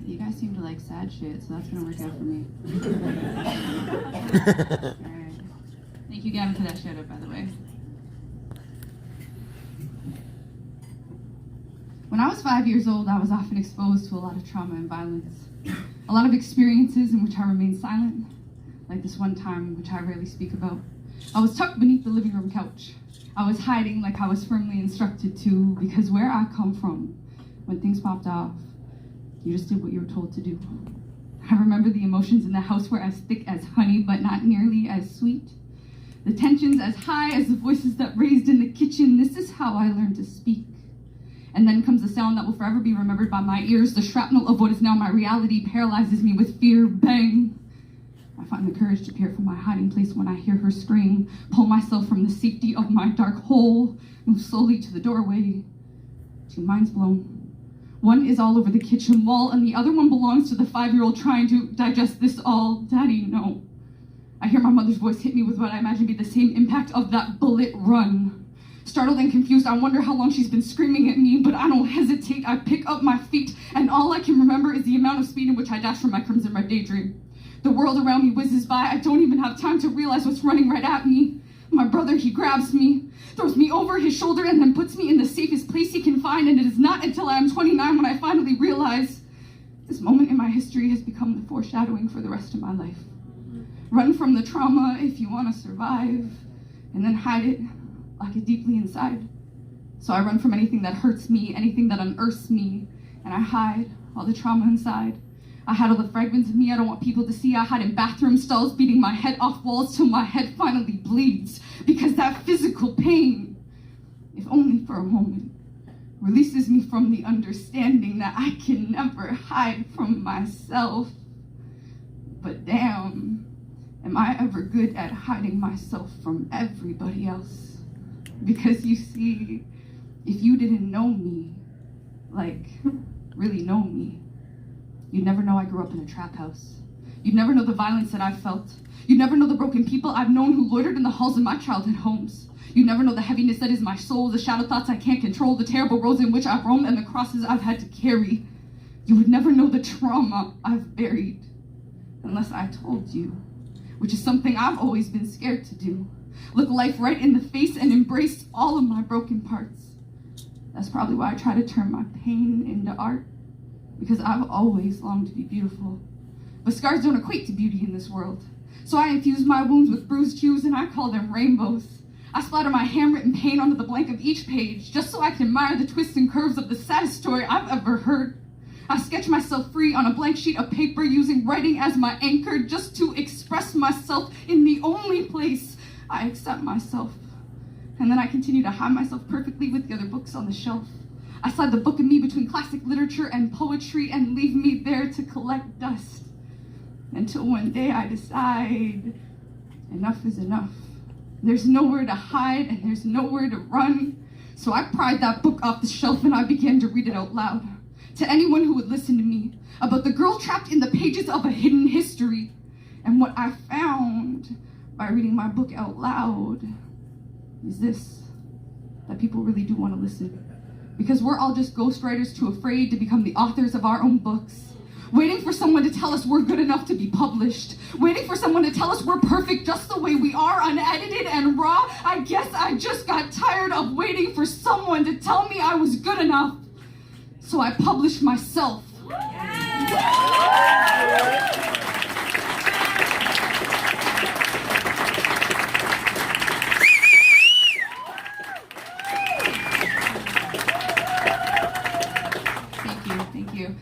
You guys seem to like sad shit, so that's gonna work out for me. Alright. Thank you, Gavin, for that shout out, by the way. When I was 5 years old, I was often exposed to a lot of trauma and violence. A lot of experiences in which I remained silent, like this one time which I rarely speak about. I was tucked beneath the living room couch. I was hiding like I was firmly instructed to, because where I come from, when things popped off, you just did what you were told to do. I remember the emotions in the house were as thick as honey, but not nearly as sweet. The tensions as high as the voices that raised in the kitchen. This is how I learned to speak. And then comes a sound that will forever be remembered by my ears. The shrapnel of what is now my reality paralyzes me with fear. Bang! I find the courage to peer from my hiding place when I hear her scream, pull myself from the safety of my dark hole, move slowly to the doorway. Two minds blown. One is all over the kitchen wall, and the other one belongs to the 5-year-old trying to digest this all. Daddy, no. I hear my mother's voice hit me with what I imagine be the same impact of that bullet. Run. Startled and confused, I wonder how long she's been screaming at me, but I don't hesitate. I pick up my feet, and all I can remember is the amount of speed in which I dash from my crimson red daydream. The world around me whizzes by. I don't even have time to realize what's running right at me. My brother, he grabs me, throws me over his shoulder, and then puts me in the safest place he can find, and it is not until I am 29 when I finally realize this moment in my history has become the foreshadowing for the rest of my life. Run from the trauma if you want to survive, and then hide it, lock it deeply inside. So I run from anything that hurts me, anything that unearths me, and I hide all the trauma inside. I hide all the fragments of me I don't want people to see. I hide in bathroom stalls, beating my head off walls till my head finally bleeds, because that physical pain, if only for a moment, releases me from the understanding that I can never hide from myself. But damn, am I ever good at hiding myself from everybody else? Because you see, if you didn't know me, like, really know me, you'd never know I grew up in a trap house. You'd never know the violence that I felt. You'd never know the broken people I've known who loitered in the halls of my childhood homes. You'd never know the heaviness that is my soul, the shadow thoughts I can't control, the terrible roads in which I've roamed, and the crosses I've had to carry. You would never know the trauma I've buried unless I told you, which is something I've always been scared to do. Look life right in the face and embrace all of my broken parts. That's probably why I try to turn my pain into art, because I've always longed to be beautiful. But scars don't equate to beauty in this world. So I infuse my wounds with bruised hues and I call them rainbows. I splatter my handwritten pain onto the blank of each page, just so I can admire the twists and curves of the saddest story I've ever heard. I sketch myself free on a blank sheet of paper, using writing as my anchor, just to express myself in the only place I accept myself. And then I continue to hide myself perfectly with the other books on the shelf. I slide the book of me between classic literature and poetry and leave me there to collect dust. Until one day I decide enough is enough. There's nowhere to hide and there's nowhere to run. So I pried that book off the shelf and I began to read it out loud to anyone who would listen to me, about the girl trapped in the pages of a hidden history. And what I found by reading my book out loud is this, that people really do want to listen. Because we're all just ghostwriters too afraid to become the authors of our own books. Waiting for someone to tell us we're good enough to be published. Waiting for someone to tell us we're perfect just the way we are, unedited and raw. I guess I just got tired of waiting for someone to tell me I was good enough. So I published myself. Thank you.